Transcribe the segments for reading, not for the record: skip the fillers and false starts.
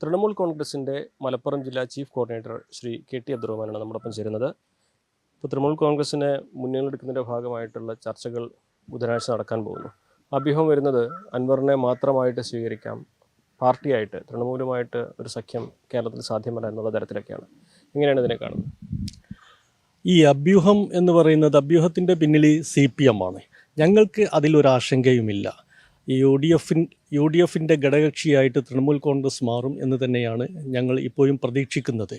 തൃണമൂൽ കോൺഗ്രസിൻ്റെ മലപ്പുറം ജില്ലാ chief coordinator Shri K T. അബ്ദുറഹ്മാനാണ് നമ്മോടൊപ്പം ചേരുന്നത്. ഇപ്പോൾ തൃണമൂൽ കോൺഗ്രസിനെ മുന്നിലെടുക്കുന്നതിൻ്റെ ഭാഗമായിട്ടുള്ള ചർച്ചകൾ ബുധനാഴ്ച നടക്കാൻ പോകുന്നു. അഭ്യൂഹം വരുന്നത് അൻവറിനെ മാത്രമായിട്ട് സ്വീകരിക്കാം, പാർട്ടിയായിട്ട് തൃണമൂലുമായിട്ട് ഒരു സഖ്യം കേരളത്തിൽ സാധ്യമല്ല എന്നുള്ള തരത്തിലൊക്കെയാണ്. എങ്ങനെയാണ് ഇതിനെ കാണുന്നത്? ഈ അഭ്യൂഹം എന്ന് പറയുന്നത്, അഭ്യൂഹത്തിൻ്റെ പിന്നിൽ CPM ആണ്. ഞങ്ങൾക്ക് അതിലൊരാശങ്കയുമില്ല. ഈ യു ഡി എഫിൻ്റെ ഘടകകക്ഷിയായിട്ട് തൃണമൂൽ കോൺഗ്രസ് മാറും എന്ന് തന്നെയാണ് ഞങ്ങൾ ഇപ്പോഴും പ്രതീക്ഷിക്കുന്നത്.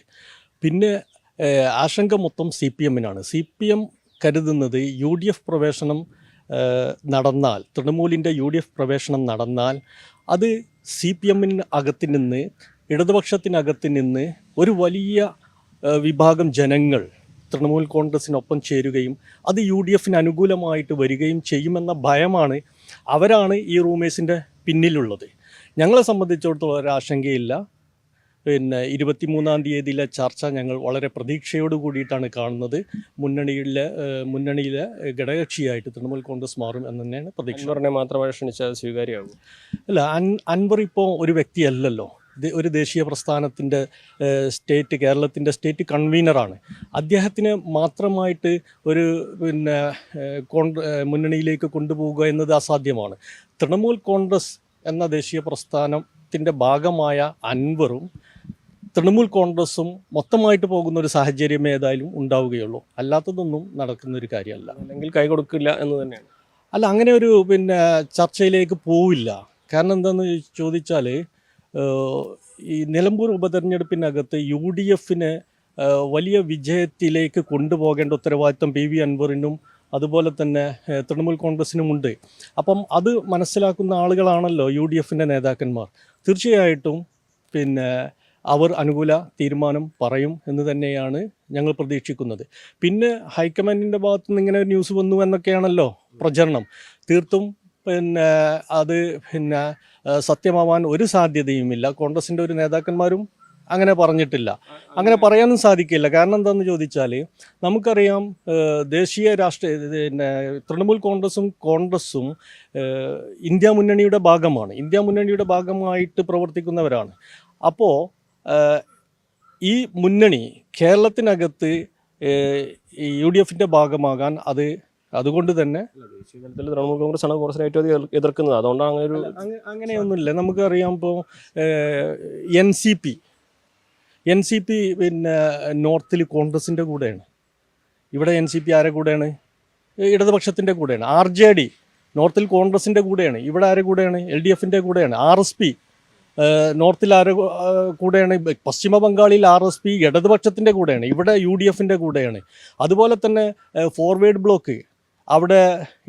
പിന്നെ ആശങ്ക മൊത്തം CPM-നാണ്. CPM കരുതുന്നത് UDF പ്രവേശനം നടന്നാൽ, തൃണമൂലിൻ്റെ UDF പ്രവേശനം നടന്നാൽ അത് CPM-ന് അകത്ത് നിന്ന്, ഇടതുപക്ഷത്തിനകത്ത് നിന്ന് ഒരു വലിയ വിഭാഗം ജനങ്ങൾ തൃണമൂൽ കോൺഗ്രസിനൊപ്പം ചേരുകയും അത് UDF-ന് അനുകൂലമായിട്ട് വരികയും ചെയ്യുമെന്ന ഭയമാണ്, അവരാണ് ഈ റൂമേഴ്സിൻ്റെ പിന്നിലുള്ളത്. ഞങ്ങളെ സംബന്ധിച്ചിടത്തോളം ഒരാശങ്കയില്ല. പിന്നെ 23-ാം തീയതിയിലെ ചർച്ച ഞങ്ങൾ വളരെ പ്രതീക്ഷയോട് കൂടിയിട്ടാണ് കാണുന്നത്. മുന്നണിയിലെ ഘടകകക്ഷിയായിട്ട് തൃണമൂൽ കോൺഗ്രസ് മാറും എന്ന് തന്നെയാണ് പ്രതീക്ഷ. അൻവറിനെ മാത്രമായി ക്ഷണിച്ചാൽ സ്വീകാര്യമാകും? അല്ല, അൻവർ ഇപ്പോൾ ഒരു വ്യക്തിയല്ലല്ലോ, ഒരു ദേശീയ പ്രസ്ഥാനത്തിൻ്റെ കേരളത്തിൻ്റെ സ്റ്റേറ്റ് കൺവീനറാണ്. അദ്ദേഹത്തിന് മാത്രമായിട്ട് ഒരു മുന്നണിയിലേക്ക് കൊണ്ടുപോവുക എന്നത് അസാധ്യമാണ്. തൃണമൂൽ കോൺഗ്രസ് എന്ന ദേശീയ പ്രസ്ഥാനത്തിൻ്റെ ഭാഗമായ അൻവറും തൃണമൂൽ കോൺഗ്രസും മൊത്തമായിട്ട് പോകുന്ന ഒരു സാഹചര്യം ഏതായാലും ഉണ്ടാവുകയുള്ളൂ. അല്ലാത്തതൊന്നും നടക്കുന്നൊരു കാര്യമല്ല. അല്ലെങ്കിൽ കൈ കൊടുക്കില്ല എന്ന് തന്നെയാണ്. അല്ല, അങ്ങനെ ഒരു ചർച്ചയിലേക്ക് പോവില്ല. കാരണം എന്താണെന്ന് ചോദിച്ചാൽ, ഈ നിലമ്പൂർ ഉപതെരഞ്ഞെടുപ്പിനകത്ത് UDF-ന് വലിയ വിജയത്തിലേക്ക് കൊണ്ടുപോകേണ്ട ഉത്തരവാദിത്വം PV അൻവറിനും അതുപോലെ തന്നെ തൃണമൂൽ കോൺഗ്രസിനുമുണ്ട്. അപ്പം അത് മനസ്സിലാക്കുന്ന ആളുകളാണല്ലോ UDF-ൻ്റെ നേതാക്കന്മാർ. തീർച്ചയായിട്ടും അവർ അനുകൂല തീരുമാനം പറയും എന്ന് തന്നെയാണ് ഞങ്ങൾ പ്രതീക്ഷിക്കുന്നത്. പിന്നെ ഹൈക്കമാൻഡിൻ്റെ ഭാഗത്തു നിന്ന് ഇങ്ങനെ ന്യൂസ് വന്നു എന്നൊക്കെയാണല്ലോ പ്രചരണം. തീർത്തും അത് സത്യമാവാൻ ഒരു സാധ്യതയുമില്ല. കോൺഗ്രസിൻ്റെ ഒരു നേതാക്കന്മാരും അങ്ങനെ പറഞ്ഞിട്ടില്ല. അങ്ങനെ പറയാനും സാധിക്കില്ല. കാരണം എന്താണെന്ന് ചോദിച്ചാൽ, നമുക്കറിയാം, ദേശീയ തൃണമൂൽ കോൺഗ്രസും ഇന്ത്യ മുന്നണിയുടെ ഭാഗമാണ്. ഇന്ത്യ മുന്നണിയുടെ ഭാഗമായിട്ട് പ്രവർത്തിക്കുന്നവരാണ്. അപ്പോൾ ഈ മുന്നണി കേരളത്തിനകത്ത് UDF-ൻ്റെ ഭാഗമാകാൻ അതുകൊണ്ട് തന്നെ തൃണമൂൽ കോൺഗ്രസ് ആണ് കോൺഗ്രസിനെ ഏറ്റവും അധികം എതിർക്കുന്നത്. അതുകൊണ്ടാണ് അങ്ങനെയൊന്നുമില്ല. നമുക്കറിയാം, ഇപ്പോൾ NCP നോർത്തിൽ കോൺഗ്രസിൻ്റെ കൂടെയാണ്. ഇവിടെ NCP ആരെ കൂടെയാണ്? ഇടതുപക്ഷത്തിൻ്റെ കൂടെയാണ്. RJD നോർത്തിൽ കോൺഗ്രസിൻ്റെ കൂടെയാണ്. ഇവിടെ ആരെ കൂടെയാണ്? LDF-ൻ്റെ കൂടെയാണ്. RSP നോർത്തിൽ ആരെ കൂടെയാണ്? പശ്ചിമ ബംഗാളിൽ RSP ഇടതുപക്ഷത്തിൻ്റെ കൂടെയാണ്. ഇവിടെ UDF-ൻ്റെ കൂടെയാണ്. അതുപോലെ തന്നെ ഫോർവേഡ് ബ്ലോക്ക് അവിടെ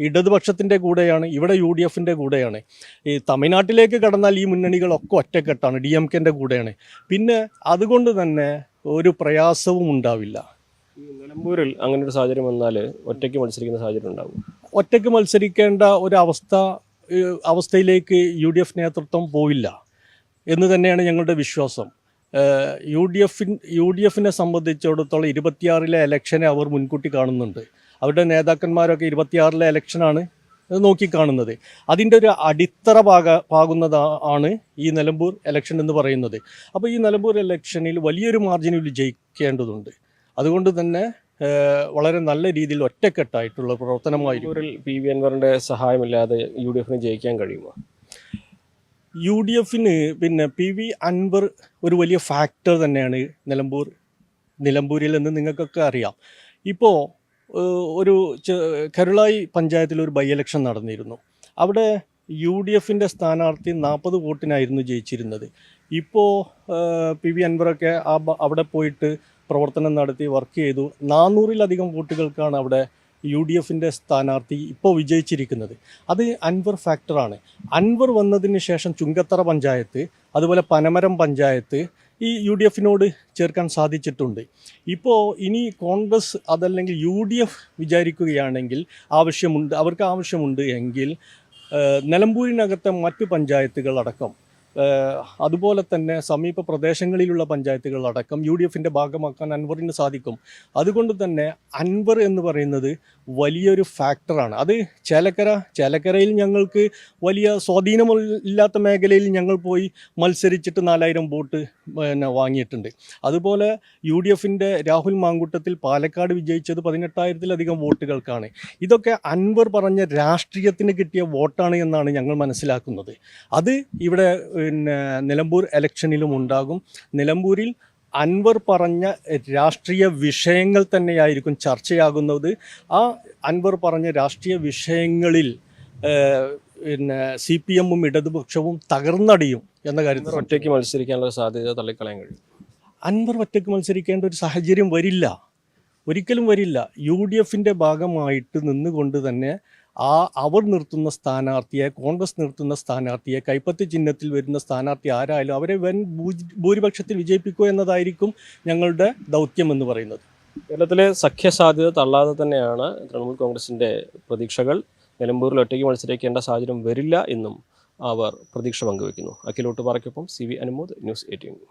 ഇടതുപക്ഷത്തിൻ്റെ കൂടെയാണ്. ഇവിടെ UDF-ൻ്റെ കൂടെയാണ്. ഈ തമിഴ്നാട്ടിലേക്ക് കടന്നാൽ ഈ മുന്നണികളൊക്കെ ഒറ്റക്കെട്ടാണ്, DMK-ൻ്റെ കൂടെയാണ്. പിന്നെ അതുകൊണ്ട് തന്നെ ഒരു പ്രയാസവും ഉണ്ടാവില്ല. നിലമ്പൂരിൽ അങ്ങനെ ഒരു സാഹചര്യം വന്നാൽ ഒറ്റയ്ക്ക് മത്സരിക്കുന്ന സാഹചര്യം ഉണ്ടാവും. ഒറ്റയ്ക്ക് മത്സരിക്കേണ്ട ഒരു അവസ്ഥയിലേക്ക് UDF നേതൃത്വം പോയില്ല എന്ന് തന്നെയാണ് ഞങ്ങളുടെ വിശ്വാസം. UDF-നെ സംബന്ധിച്ചിടത്തോളം 26-ലെ ഇലക്ഷനെ അവർ മുൻകൂട്ടി കാണുന്നുണ്ട്. അവരുടെ നേതാക്കന്മാരൊക്കെ 26-ലെ ഇലക്ഷനാണ് നോക്കിക്കാണുന്നത്. അതിൻ്റെ ഒരു അടിത്തറ പാകുന്നതാണ് ഈ നിലമ്പൂർ ഇലക്ഷൻ എന്ന് പറയുന്നത്. അപ്പോൾ ഈ നിലമ്പൂർ ഇലക്ഷനിൽ വലിയൊരു മാർജിനിൽ ജയിക്കേണ്ടതുണ്ട്. അതുകൊണ്ട് തന്നെ വളരെ നല്ല രീതിയിൽ ഒറ്റക്കെട്ടായിട്ടുള്ള പ്രവർത്തനമായിരിക്കും. PV അൻവറിൻ്റെ സഹായമില്ലാതെ UDF-ന് ജയിക്കാൻ കഴിയുമോ? UDF-ന് PV അൻവർ ഒരു വലിയ ഫാക്ടർ തന്നെയാണ് നിലമ്പൂരിൽ എന്ന് നിങ്ങൾക്കൊക്കെ അറിയാം. ഇപ്പോൾ ഒരു കരുളായി പഞ്ചായത്തിൽ ഒരു ബൈ ഇലക്ഷൻ നടന്നിരുന്നു. അവിടെ UDF-ൻ്റെ സ്ഥാനാർത്ഥി 40 വോട്ടിനായിരുന്നു ജയിച്ചിരുന്നത്. ഇപ്പോൾ PV അൻവറൊക്കെ അവിടെ പോയിട്ട് പ്രവർത്തനം നടത്തി വർക്ക് ചെയ്തു. 400-ലധികം വോട്ടുകൾക്കാണ് അവിടെ UDF-ൻ്റെ സ്ഥാനാർത്ഥി ഇപ്പോൾ വിജയിച്ചിരിക്കുന്നത്. അത് അൻവർ ഫാക്ടറാണ്. അൻവർ വന്നതിന് ശേഷം ചുങ്കത്തറ പഞ്ചായത്ത്, അതുപോലെ പനമരം പഞ്ചായത്ത് ഈ UDF-നോട് ചേർക്കാൻ സാധിച്ചിട്ടുണ്ട്. ഇപ്പോൾ ഇനി കോൺഗ്രസ് അതല്ലെങ്കിൽ UDF വിചാരിക്കുകയാണെങ്കിൽ അവർക്ക് ആവശ്യമുണ്ട് എങ്കിൽ നിലമ്പൂരിനകത്തെ മറ്റു പഞ്ചായത്തുകളടക്കം അതുപോലെ തന്നെ സമീപ പ്രദേശങ്ങളിലുള്ള പഞ്ചായത്തുകളടക്കം UDFിൻ്റെ ഭാഗമാക്കാൻ അൻവറിന് സാധിക്കും. അതുകൊണ്ട് തന്നെ അൻവർ എന്ന് പറയുന്നത് വലിയൊരു ഫാക്ടറാണ്. അത് ചേലക്കരയിൽ ഞങ്ങൾക്ക് വലിയ സ്വാധീനമില്ലാത്ത മേഖലയിൽ ഞങ്ങൾ പോയി മത്സരിച്ചിട്ട് 4000 വോട്ട് വാങ്ങിയിട്ടുണ്ട്. അതുപോലെ UDFിൻ്റെ രാഹുൽ മാങ്കൂട്ടത്തിൽ പാലക്കാട് വിജയിച്ചത് 18,000-ലധികം വോട്ടുകൾക്കാണ്. ഇതൊക്കെ അൻവർ പറഞ്ഞ രാഷ്ട്രീയത്തിന് കിട്ടിയ വോട്ടാണ് എന്നാണ് ഞങ്ങൾ മനസ്സിലാക്കുന്നത്. അത് ഇവിടെ നിലമ്പൂർ ഇലക്ഷനിലും ഉണ്ടാകും. നിലമ്പൂരിൽ അൻവർ പറഞ്ഞ രാഷ്ട്രീയ വിഷയങ്ങൾ തന്നെയായിരിക്കും ചർച്ചയാകുന്നത്. ആ അൻവർ പറഞ്ഞ രാഷ്ട്രീയ വിഷയങ്ങളിൽ CPM-ഉം ഇടതുപക്ഷവും തകർന്നടിയും എന്ന കാര്യത്തിൽ ഒറ്റയ്ക്ക് മത്സരിക്കാനുള്ള സാധ്യത തള്ളിക്കളയാൻ കഴിയും. അൻവർ ഒറ്റയ്ക്ക് മത്സരിക്കേണ്ട ഒരു സാഹചര്യം വരില്ല, ഒരിക്കലും വരില്ല. UDFിൻ്റെ ഭാഗമായിട്ട് നിന്നുകൊണ്ട് തന്നെ അവർ നിർത്തുന്ന സ്ഥാനാർത്ഥിയെ, കോൺഗ്രസ് നിർത്തുന്ന സ്ഥാനാർത്ഥിയെ, കൈപ്പത്തി ചിഹ്നത്തിൽ വരുന്ന സ്ഥാനാർത്ഥി ആരായാലും അവരെ വൻ ഭൂരിപക്ഷത്തിൽ വിജയിപ്പിക്കുക എന്നതായിരിക്കും ഞങ്ങളുടെ ദൗത്യം എന്ന് പറയുന്നത്. കേരളത്തിലെ സഖ്യസാധ്യത തള്ളാതെ തന്നെയാണ് തൃണമൂൽ കോൺഗ്രസിൻ്റെ പ്രതീക്ഷകൾ. നിലമ്പൂരിൽ ഒറ്റയ്ക്ക് മത്സരിക്കേണ്ട സാഹചര്യം വരില്ല എന്നും അവർ പ്രതീക്ഷ പങ്കുവയ്ക്കുന്നു. അഖിലോട്ട് പാറയ്ക്കൊപ്പം CV അനുമോദ്, ന്യൂസ് 18.